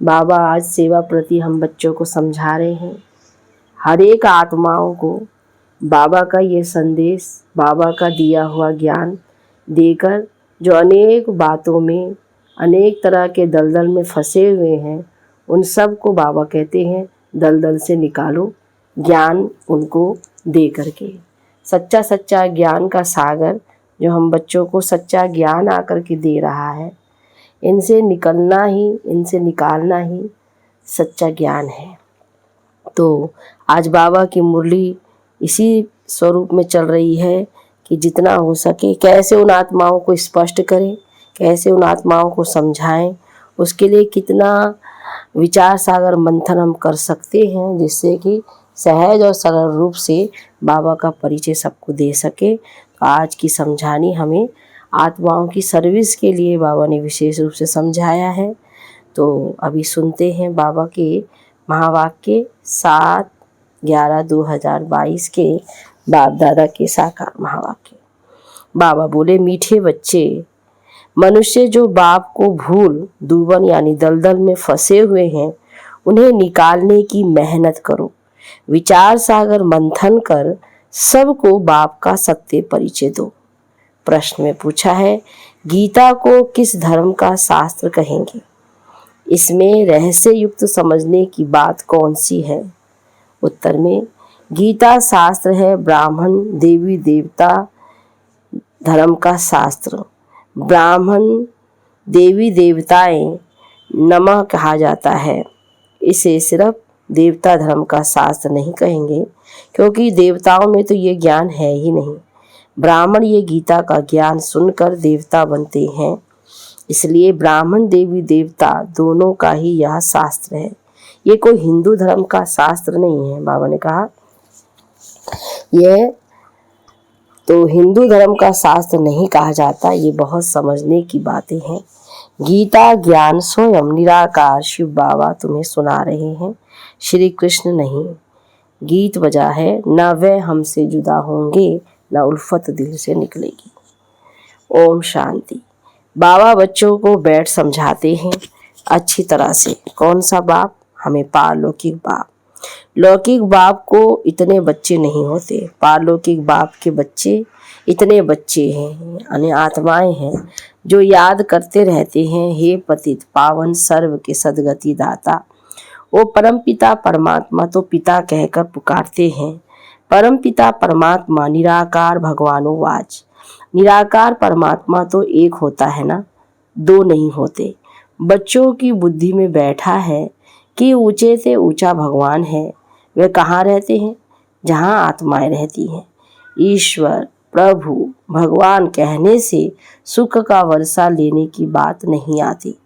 बाबा आज सेवा प्रति हम बच्चों को समझा रहे हैं। हर एक आत्माओं को बाबा का ये संदेश, बाबा का दिया हुआ ज्ञान देकर जो अनेक बातों में, अनेक तरह के दलदल में फंसे हुए हैं, उन सब को बाबा कहते हैं दलदल से निकालो, ज्ञान उनको दे करके। सच्चा सच्चा ज्ञान का सागर जो हम बच्चों को सच्चा ज्ञान आकर के दे रहा है, इनसे निकलना ही, इनसे निकालना ही सच्चा ज्ञान है। तो आज बाबा की मुरली इसी स्वरूप में चल रही है कि जितना हो सके कैसे उन आत्माओं को स्पष्ट करें, कैसे उन आत्माओं को समझाएं, उसके लिए कितना विचार सागर मंथन हम कर सकते हैं जिससे कि सहज और सरल रूप से बाबा का परिचय सबको दे सके। तो आज की समझानी हमें आत्माओं की सर्विस के लिए बाबा ने विशेष रूप से समझाया है। तो अभी सुनते हैं बाबा के महावाक्य 7/11/2022 के बाप दादा के साकार महावाक्य। बाबा बोले, मीठे बच्चे, मनुष्य जो बाप को भूल दूबन यानी दलदल में फंसे हुए हैं, उन्हें निकालने की मेहनत करो। विचार सागर मंथन कर सबको बाप का सत्य परिचय दो। प्रश्न में पूछा है, गीता को किस धर्म का शास्त्र कहेंगे? इसमें रहस्य युक्त समझने की बात कौन सी है? उत्तर में, गीता शास्त्र है ब्राह्मण देवी देवता धर्म का शास्त्र। ब्राह्मण देवी देवताएं नमः कहा जाता है। इसे सिर्फ देवता धर्म का शास्त्र नहीं कहेंगे, क्योंकि देवताओं में तो ये ज्ञान है ही नहीं। ब्राह्मण ये गीता का ज्ञान सुनकर देवता बनते हैं, इसलिए ब्राह्मण देवी देवता दोनों का ही यह शास्त्र है। ये कोई हिंदू धर्म का शास्त्र नहीं है। बाबा ने कहा यह तो हिंदू धर्म का शास्त्र नहीं कहा जाता। ये बहुत समझने की बातें हैं। गीता ज्ञान स्वयं निराकार शिव बाबा तुम्हें सुना रहे हैं, श्री कृष्ण नहीं। गीत बजा है, न वह हमसे जुदा होंगे, न उल्फत दिल से निकलेगी। ओम शांति। बाबा बच्चों को बैठ समझाते हैं अच्छी तरह से। कौन सा बाप? हमें पारलौकिक बाप। लौकिक बाप को इतने बच्चे नहीं होते, पारलौकिक बाप के बच्चे इतने बच्चे हैं, यानी आत्माएं हैं जो याद करते रहते हैं, हे पतित पावन सर्व के सदगति दाता। वो परम पिता परमात्मा तो पिता कहकर पुकारते हैं। परम पिता परमात्मा निराकार भगवानो वाच। निराकार परमात्मा तो एक होता है ना, दो नहीं होते। बच्चों की बुद्धि में बैठा है कि ऊंचे से ऊंचा भगवान है। वे कहाँ रहते हैं? जहाँ आत्माएं रहती हैं। ईश्वर प्रभु भगवान कहने से सुख का वर्षा लेने की बात नहीं आती।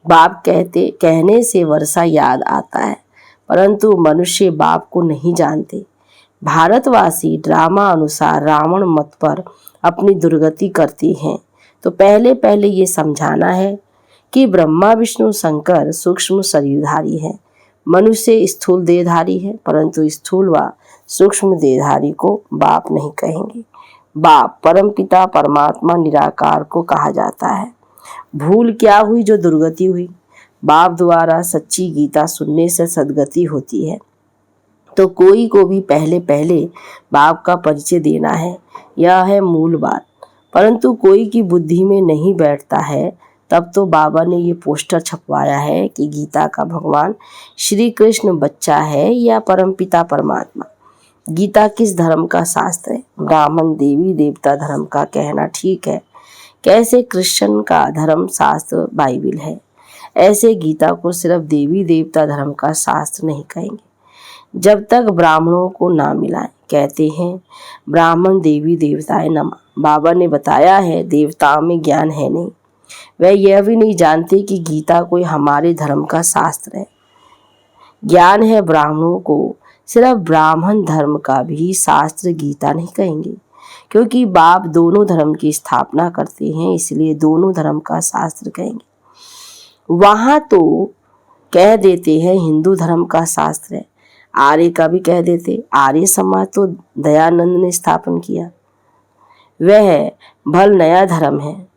बाप कहने से वर्षा याद आता है, परंतु मनुष्य बाप को नहीं जानते। भारतवासी ड्रामा अनुसार रावण मत पर अपनी दुर्गति करती हैं। तो पहले पहले ये समझाना है कि ब्रह्मा विष्णु शंकर सूक्ष्म शरीरधारी है, मनुष्य स्थूल देहधारी है, परंतु स्थूल व सूक्ष्म देहधारी को बाप नहीं कहेंगे। बाप परम पिता परमात्मा निराकार को कहा जाता है। भूल क्या हुई जो दुर्गति हुई? बाप द्वारा सच्ची गीता सुनने से सद्गति होती है। तो कोई को भी पहले पहले बाप का परिचय देना है, यह है मूल बात। परंतु कोई की बुद्धि में नहीं बैठता है, तब तो बाबा ने ये पोस्टर छपवाया है कि गीता का भगवान श्री कृष्ण बच्चा है या परमपिता परमात्मा। गीता किस धर्म का शास्त्र है? ब्राह्मण देवी देवता धर्म का कहना ठीक है। कैसे क्रिश्चियन का धर्म शास्त्र बाइबिल है, ऐसे गीता को सिर्फ देवी देवता धर्म का शास्त्र नहीं कहेंगे जब तक ब्राह्मणों को ना मिलाएं। कहते हैं ब्राह्मण देवी देवताएं नमः। बाबा ने बताया है देवताओं में ज्ञान है नहीं। वह यह भी नहीं जानते कि गीता कोई हमारे धर्म का शास्त्र है। ज्ञान है ब्राह्मणों को, सिर्फ ब्राह्मण धर्म का भी शास्त्र गीता नहीं कहेंगे, क्योंकि बाप दोनों धर्म की स्थापना करते हैं, इसलिए दोनों धर्म का शास्त्र कहेंगे। वहाँ तो कह देते हैं हिंदू धर्म का शास्त्र है, आर्य का भी कह देते। आर्य समाज तो दयानंद ने स्थापन किया, वह भल नया धर्म है,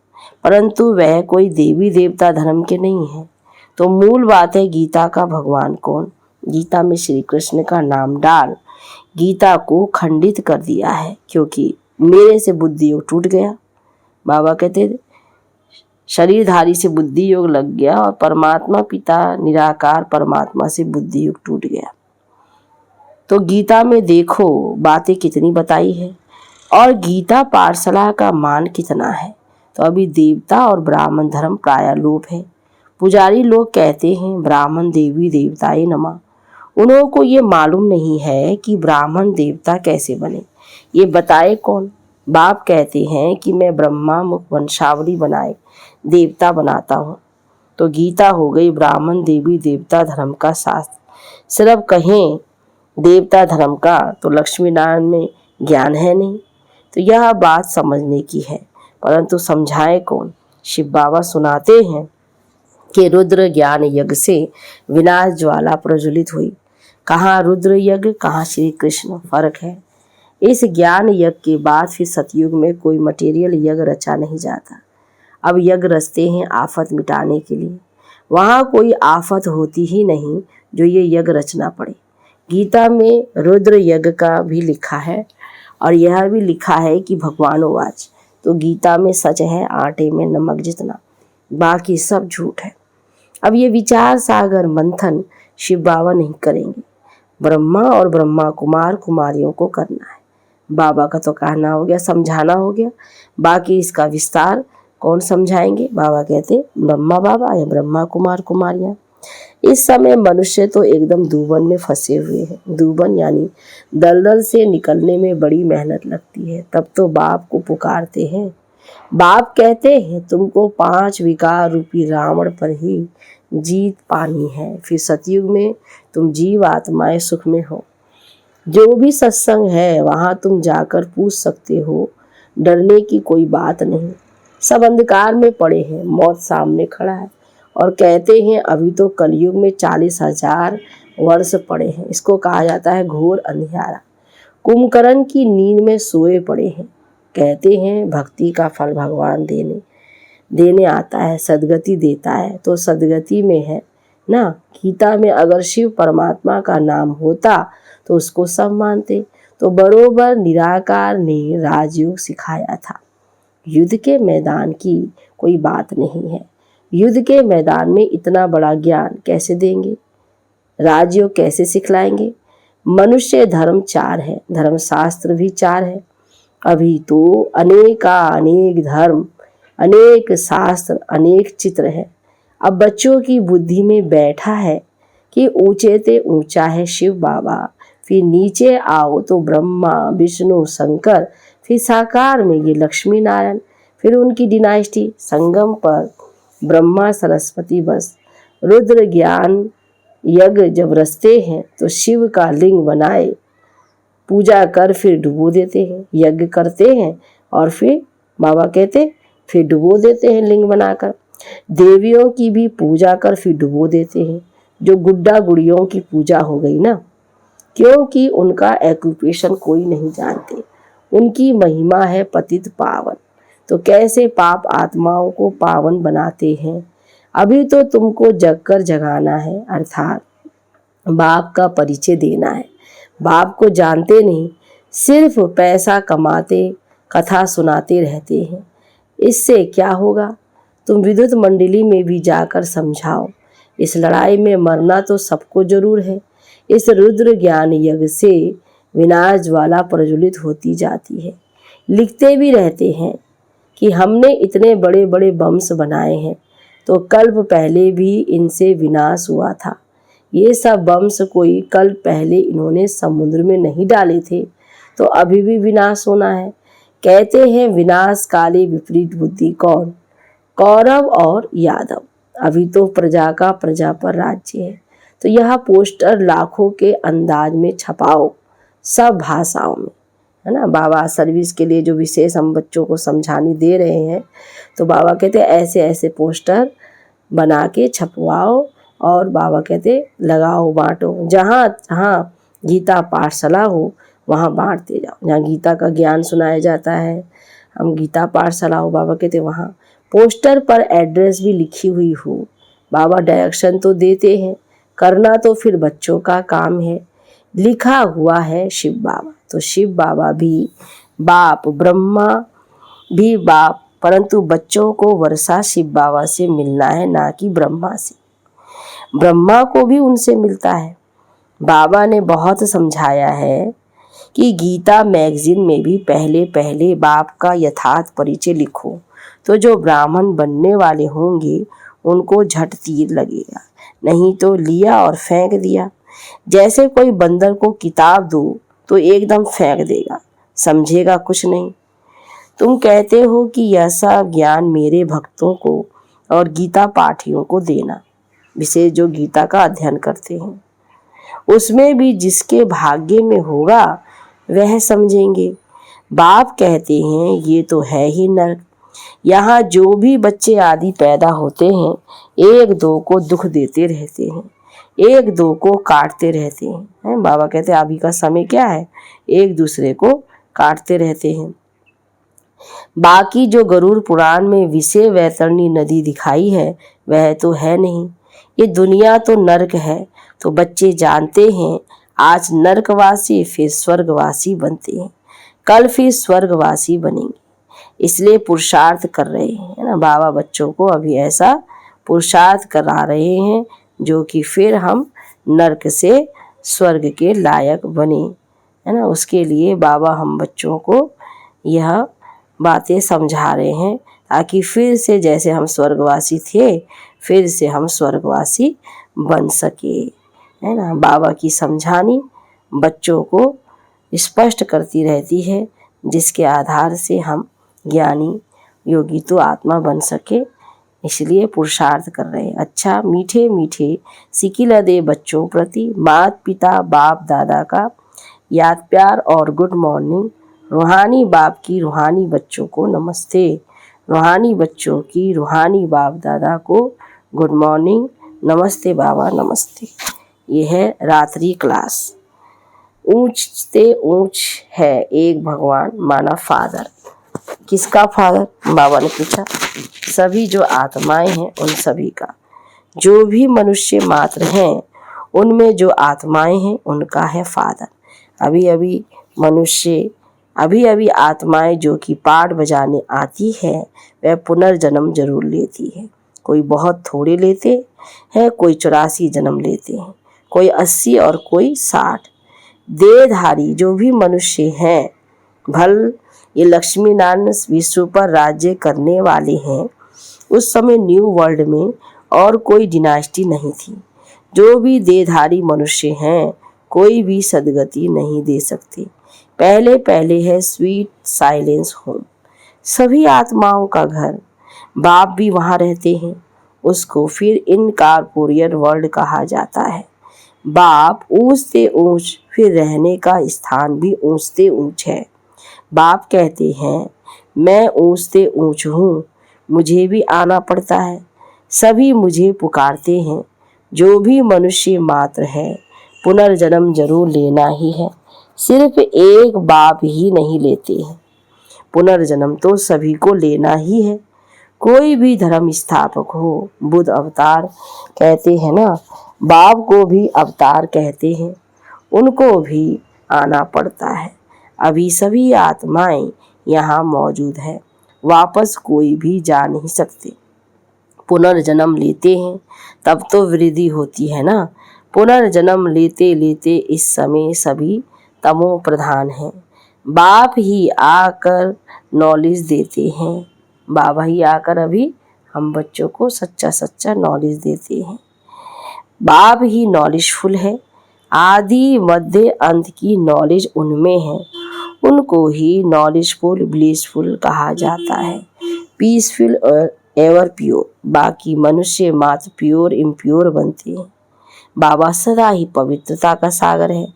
परंतु वह कोई देवी देवता धर्म के नहीं है। तो मूल बात है गीता का भगवान कौन। गीता में श्री कृष्ण का नाम डाल गीता को खंडित कर दिया है, क्योंकि मेरे से बुद्धि योग टूट गया। बाबा कहते थे शरीरधारी से बुद्धि योग लग गया और परमात्मा पिता निराकार परमात्मा से बुद्धि योग टूट गया। तो गीता में देखो बातें कितनी बताई है और गीता पाठशाला का मान कितना है। तो अभी देवता और ब्राह्मण धर्म प्राय लोप है। पुजारी लोग कहते हैं ब्राह्मण देवी देवताए नमः। उन्हों को ये मालूम नहीं है कि ब्राह्मण देवता कैसे बने, ये बताए कौन। बाप कहते हैं कि मैं ब्रह्मा मुख वंशावली बनाए देवता बनाता हूँ। तो गीता हो गई ब्राह्मण देवी देवता धर्म का शास्त्र। सिर्फ कहें देवता धर्म का तो लक्ष्मी नारायण में ज्ञान है नहीं। तो यह बात समझने की है, परंतु समझाए कौन। शिव बाबा सुनाते हैं कि रुद्र ज्ञान यज्ञ से विनाश ज्वाला प्रज्वलित हुई। कहाँ रुद्र यज्ञ, कहाँ श्री कृष्ण, फर्क है। इस ज्ञान यज्ञ के बाद फिर सतयुग में कोई मटेरियल यज्ञ रचा नहीं जाता। अब यज्ञ रचते हैं आफत मिटाने के लिए। वहाँ कोई आफत होती ही नहीं जो ये यज्ञ रचना पड़े। गीता में रुद्र यज्ञ का भी लिखा है और यह भी लिखा है कि भगवानोवाच। तो गीता में सच है आटे में नमक जितना, बाकी सब झूठ है। अब ये विचार सागर मंथन शिव बाबा नहीं करेंगे, ब्रह्मा और ब्रह्मा कुमार कुमारियों को करना है। बाबा का तो कहना हो गया, समझाना हो गया, बाकी इसका विस्तार कौन समझाएंगे। बाबा कहते ब्रह्मा बाबा या ब्रह्मा कुमार कुमारियाँ। इस समय मनुष्य तो एकदम दूबन में फंसे हुए हैं। दूबन यानी दलदल से निकलने में बड़ी मेहनत लगती है, तब तो बाप को पुकारते हैं। बाप कहते हैं तुमको 5 विकार रूपी रावण पर ही जीत पानी है। फिर सतयुग में तुम जीव आत्माएं सुख में हो। जो भी सत्संग है वहाँ तुम जाकर पूछ सकते हो, डरने की कोई बात नहीं। सब अंधकार में पड़े हैं, मौत सामने खड़ा है और कहते हैं अभी तो कलयुग में 40,000 वर्ष पड़े हैं। इसको कहा जाता है घोर अंधियारा। कुंभकर्ण की नींद में सोए पड़े हैं। कहते हैं भक्ति का फल भगवान देने आता है, सदगति देता है। तो सदगति में है ना। गीता में अगर शिव परमात्मा का नाम होता तो उसको सब मानते। तो बरोबर निराकार ने राजयोग सिखाया था। युद्ध के मैदान की कोई बात नहीं है। युद्ध के मैदान में इतना बड़ा ज्ञान कैसे देंगे, राजयोग कैसे सिखलाएंगे। मनुष्य धर्म 4 है, धर्मशास्त्र भी 4 है। अभी तो अनेक धर्म, अनेक शास्त्र, अनेक चित्र है। अब बच्चों की बुद्धि में बैठा है कि ऊंचे ते ऊंचा है शिव बाबा, फिर नीचे आओ तो ब्रह्मा विष्णु शंकर, फिर साकार में ये लक्ष्मी नारायण, फिर उनकी डिनाइस्टी। संगम पर ब्रह्मा सरस्वती बस। रुद्र ज्ञान यज्ञ जब रचते हैं तो शिव का लिंग बनाए पूजा कर फिर डुबो देते हैं। यज्ञ करते हैं और फिर बाबा कहते फिर डुबो देते हैं लिंग बनाकर। देवियों की भी पूजा कर फिर डुबो देते हैं, जो गुड्डा गुड़ियों की पूजा हो गई ना, क्योंकि उनका एक्यूपेशन कोई नहीं जानते। उनकी महिमा है पतित पावन। तो कैसे पाप आत्माओं को पावन बनाते हैं। अभी तो तुमको जगकर जगाना है, अर्थात बाप का परिचय देना है। बाप को जानते नहीं, सिर्फ पैसा कमाते कथा सुनाते रहते हैं। इससे क्या होगा। तुम विद्युत मंडली में भी जाकर समझाओ। इस लड़ाई में मरना तो सबको जरूर है। इस रुद्र ज्ञान यज्ञ से विनाश ज्वाला प्रज्वलित होती जाती है। लिखते भी रहते हैं कि हमने इतने बड़े बड़े बम्स बनाए हैं, तो कल्प पहले भी इनसे विनाश हुआ था। ये सब बम्स कोई कल्प पहले इन्होंने समुद्र में नहीं डाले थे, तो अभी भी विनाश होना है। कहते हैं विनाश काले विपरीत बुद्धि कौन, कौरव और यादव। अभी तो प्रजा का प्रजा पर राज्य है। तो यह पोस्टर लाखों के अंदाज में छपाओ, सब भाषाओं में, है ना। बाबा सर्विस के लिए जो विशेष हम बच्चों को समझाने दे रहे हैं, तो बाबा कहते हैं ऐसे ऐसे पोस्टर बना के छपवाओ और बाबा कहते लगाओ, बांटो। जहाँ जहाँ गीता पाठशाला हो वहाँ बांटते जाओ। जहाँ गीता का ज्ञान सुनाया जाता है, हम गीता पाठशाला हो, बाबा कहते वहाँ पोस्टर पर एड्रेस भी लिखी हुई हो बाबा डायरेक्शन तो देते हैं, करना तो फिर बच्चों का काम है। लिखा हुआ है शिव बाबा, तो शिव बाबा भी बाप, ब्रह्मा भी बाप, परंतु बच्चों को वर्षा शिव बाबा से मिलना है, ना कि ब्रह्मा से। ब्रह्मा को भी उनसे मिलता है। बाबा ने बहुत समझाया है कि गीता मैगजीन में भी पहले पहले बाप का यथार्थ परिचय लिखो, तो जो ब्राह्मण बनने वाले होंगे उनको झट तीर लगेगा, नहीं तो लिया और फेंक दिया। जैसे कोई बंदर को किताब दो तो एकदम फेंक देगा, समझेगा कुछ नहीं। तुम कहते हो कि यह सब ज्ञान मेरे भक्तों को और गीता पाठियों को देना, विशेष जो गीता का अध्ययन करते हैं। उसमें भी जिसके भाग्य में होगा वह समझेंगे। बाप कहते हैं ये तो है ही नर्क। यहाँ जो भी बच्चे आदि पैदा होते हैं, एक दो को दुख देते रहते हैं, एक दो को काटते रहते हैं। बाबा कहते हैं अभी का समय क्या है, एक दूसरे को काटते रहते हैं। बाकी जो गरुड़ पुराण में विषय वैतरणी नदी दिखाई है वह तो है नहीं। ये दुनिया तो नर्क है, तो बच्चे जानते हैं आज नर्कवासी फिर स्वर्गवासी बनते हैं, कल फिर स्वर्गवासी बनेंगे, इसलिए पुरुषार्थ कर रहे हैं, है ना। बाबा बच्चों को अभी ऐसा पुरुषार्थ करा रहे हैं जो कि फिर हम नर्क से स्वर्ग के लायक बने, है ना। उसके लिए बाबा हम बच्चों को यह बातें समझा रहे हैं ताकि फिर से जैसे हम स्वर्गवासी थे फिर से हम स्वर्गवासी बन सके, है ना। बाबा की समझानी बच्चों को स्पष्ट करती रहती है, जिसके आधार से हम ज्ञानी योगी तो आत्मा बन सके, इसलिए पुरुषार्थ कर रहे हैं। अच्छा, मीठे मीठे सिकिला दे बच्चों प्रति माता पिता बाप दादा का याद प्यार और गुड मॉर्निंग। रूहानी बाप की रूहानी बच्चों को नमस्ते, रूहानी बच्चों की रूहानी बाप दादा को गुड मॉर्निंग, नमस्ते बाबा नमस्ते। ये है रात्रि क्लास। ऊंच से ऊंच है एक भगवान माना फादर। किसका फादर? बाबा ने पूछा। सभी जो आत्माएं हैं उन सभी का, जो भी मनुष्य मात्र हैं उनमें जो आत्माएं हैं उनका है फादर। अभी अभी आत्माएं जो कि पाठ बजाने आती है वह पुनर्जन्म जरूर लेती है। कोई बहुत थोड़े लेते हैं, कोई 84 जन्म लेते हैं, कोई 80 और कोई 60। देहधारी जो भी मनुष्य हैं, भल ये लक्ष्मी नारायण विश्व पर राज्य करने वाले हैं। उस समय न्यू वर्ल्ड में और कोई डिनास्टी नहीं थी। जो भी देहधारी मनुष्य हैं कोई भी सदगति नहीं दे सकते। पहले पहले है स्वीट साइलेंस होम, सभी आत्माओं का घर। बाप भी वहाँ रहते हैं, उसको फिर इनकॉर्पोरियल वर्ल्ड कहा जाता है। बाप ऊंच से ऊंच, फिर रहने का स्थान भी ऊंच से ऊंच है। बाप कहते हैं मैं ऊंच से ऊंच हूँ, मुझे भी आना पड़ता है, सभी मुझे पुकारते हैं। जो भी मनुष्य मात्र है पुनर्जन्म जरूर लेना ही है। सिर्फ एक बाप ही नहीं लेते हैं, पुनर्जन्म तो सभी को लेना ही है। कोई भी धर्म स्थापक हो, बुद्ध अवतार कहते हैं ना, बाप को भी अवतार कहते हैं, उनको भी आना पड़ता है। अभी सभी आत्माएं यहाँ मौजूद है, वापस कोई भी जा नहीं सकते। पुनर्जन्म लेते हैं तब तो वृद्धि होती है ना। पुनर्जन्म लेते लेते इस समय सभी तमो प्रधान हैं। बाप ही आकर नॉलेज देते हैं, बाबा ही आकर अभी हम बच्चों को सच्चा सच्चा नॉलेज देते हैं। बाप ही नॉलेजफुल है, आदि मध्य अंत की नॉलेज उनमें है, उनको ही नॉलेजफुल ब्लिसफुल कहा जाता है, पीसफुल और एवर प्योर। बाकी मनुष्य मात्र प्योर इम्प्योर बनते हैं। बाबा सदा ही पवित्रता का सागर है,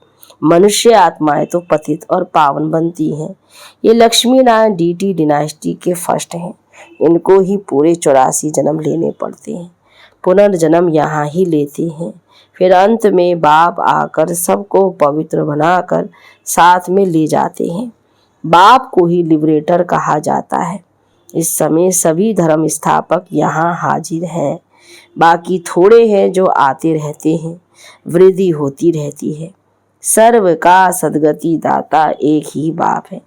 मनुष्य आत्माएं तो पतित और पावन बनती हैं। ये लक्ष्मी नारायण डीटी डिनास्टी के फर्स्ट हैं, इनको ही पूरे 84 जन्म लेने पड़ते हैं, पुनर्जन्म यहाँ ही लेते हैं। फिर अंत में बाप आकर सबको पवित्र बनाकर साथ में ले जाते हैं। बाप को ही लिबरेटर कहा जाता है। इस समय सभी धर्म स्थापक यहाँ हाजिर हैं। बाकी थोड़े हैं जो आते रहते हैं, वृद्धि होती रहती है। सर्व का सद्गति दाता एक ही बाप है,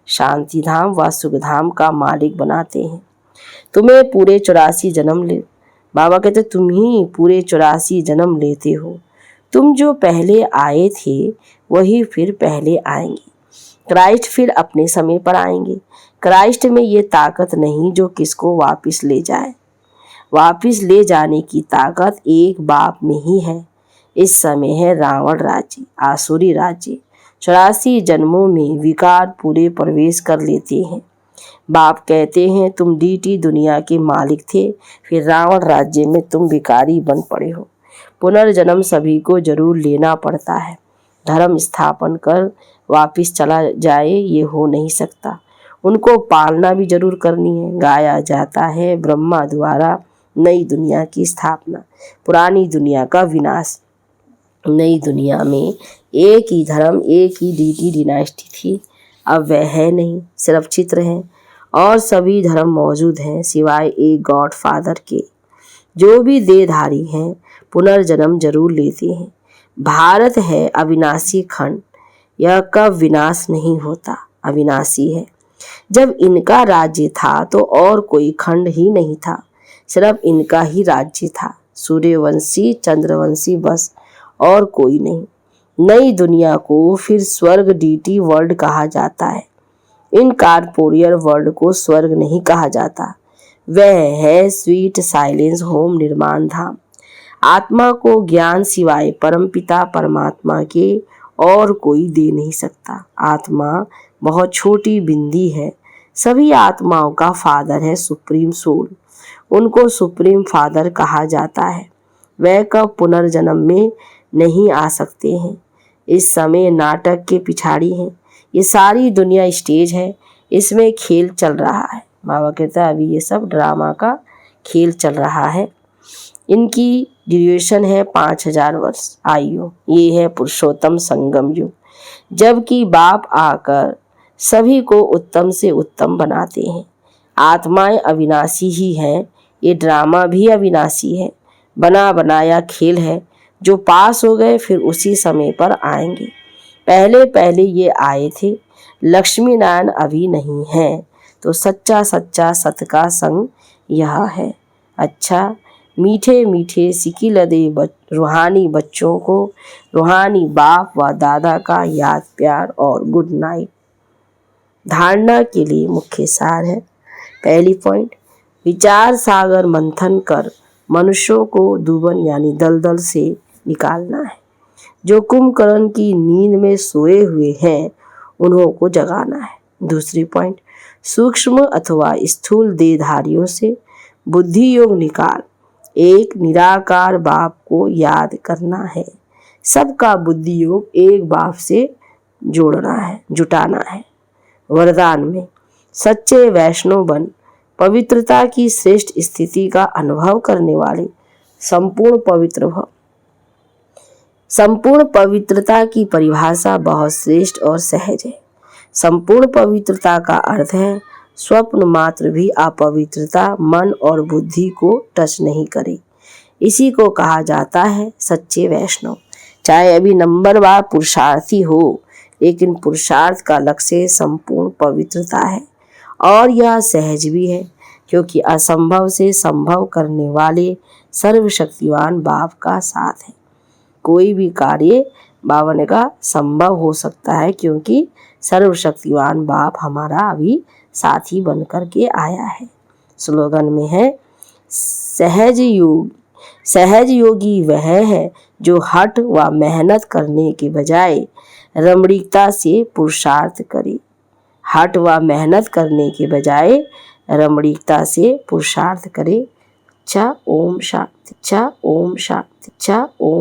शांति धाम व सुख धाम का मालिक बनाते हैं। तुम्हें पूरे 84 जन्म ले बाबा कहते तुम ही पूरे 84 जन्म लेते हो। तुम जो पहले आए थे वही फिर पहले आएंगे। क्राइस्ट फिर अपने समय पर आएंगे। क्राइस्ट में ये ताकत नहीं जो किसको वापस ले जाए। वापस ले जाने की ताकत एक बाप में ही है। इस समय है रावण राज्य, आसुरी राज्य। 84 जन्मों में विकार पूरे प्रवेश कर लेते हैं। बाप कहते हैं तुम डीटी दुनिया के मालिक थे, फिर रावण राज्य में तुम भिखारी बन पड़े हो। पुनर्जन्म सभी को जरूर लेना पड़ता है। धर्म स्थापन कर वापिस चला जाए ये हो नहीं सकता। उनको पालना भी जरूर करनी है। गाया जाता है ब्रह्मा द्वारा नई दुनिया की स्थापना, पुरानी दुनिया का विनाश। नई दुनिया में एक ही धर्म, एक ही डीटी डिनास्टी थी, अब वह है नहीं, सिर्फ चित्र हैं और सभी धर्म मौजूद हैं सिवाय एक गॉड फादर के। जो भी देहधारी हैं पुनर्जन्म जरूर लेते हैं। भारत है अविनाशी खंड, यह कब विनाश नहीं होता, अविनाशी है। जब इनका राज्य था तो और कोई खंड ही नहीं था, सिर्फ इनका ही राज्य था, सूर्यवंशी चंद्रवंशी बस, और कोई नहीं। नई दुनिया को फिर स्वर्ग डीटी वर्ल्ड कहा जाता है। इन कारपोरियर वर्ल्ड को स्वर्ग नहीं कहा जाता, वह है स्वीट साइलेंस होम, निर्माण धाम। आत्मा को ज्ञान सिवाय परमपिता परमात्मा के और कोई दे नहीं सकता। आत्मा बहुत छोटी बिंदी है। सभी आत्माओं का फादर है सुप्रीम सोल, उनको सुप्रीम फादर कहा जाता है। वह कब पुनर्जन्म में नहीं आ सकते हैं। इस समय नाटक के पिछाड़ी हैं। ये सारी दुनिया स्टेज है, इसमें खेल चल रहा है। बाबा कहता है अभी ये सब ड्रामा का खेल चल रहा है। इनकी ड्यूरेशन है 5000 वर्ष आयु। ये है पुरुषोत्तम संगम युग, जबकि बाप आकर सभी को उत्तम से उत्तम बनाते हैं। आत्माएं अविनाशी ही हैं, ये ड्रामा भी अविनाशी है, बना बनाया खेल है। जो पास हो गए फिर उसी समय पर आएंगे। पहले पहले ये आए थे, लक्ष्मी नारायण अभी नहीं है, तो सच्चा सच्चा सत का संग यह है। अच्छा, मीठे मीठे सिकी लदे रूहानी बच्चों को रूहानी बाप व दादा का याद प्यार और गुड नाइट। धारणा के लिए मुख्य सार है। पहली पॉइंट, विचार सागर मंथन कर मनुष्यों को दुबन यानी दलदल से निकालना है। जो कुंभकर्ण की नींद में सोए हुए हैं उन्हों को जगाना है। दूसरी पॉइंट, सूक्ष्म अथवा स्थूल देहधारियों से बुद्धि योग निकाल एक निराकार बाप को याद करना है। सबका बुद्धि योग एक बाप से जोड़ना है, जुटाना है। वरदान में सच्चे वैष्णव बन पवित्रता की श्रेष्ठ स्थिति का अनुभव करने वाले संपूर्ण पवित्र भव। संपूर्ण पवित्रता की परिभाषा बहुत श्रेष्ठ और सहज है। संपूर्ण पवित्रता का अर्थ है स्वप्न मात्र भी अपवित्रता मन और बुद्धि को टच नहीं करे। इसी को कहा जाता है सच्चे वैष्णव। चाहे अभी नंबरवार पुरुषार्थी हो, लेकिन पुरुषार्थ का लक्ष्य संपूर्ण पवित्रता है और यह सहज भी है, क्योंकि असंभव से संभव करने वाले सर्वशक्तिवान बाप का साथ है। कोई भी कार्य बाबा ने कहा संभव हो सकता है, क्योंकि सर्वशक्तिवान बाप हमारा अभी साथी बन कर के आया है। स्लोगन में है सहज योगी वह है जो हठ व मेहनत करने के बजाय रमणीकता से पुरुषार्थ करे। हठ व मेहनत करने के बजाय रमणीकता से पुरुषार्थ करे। ओम शांति। ओम शांति। ओम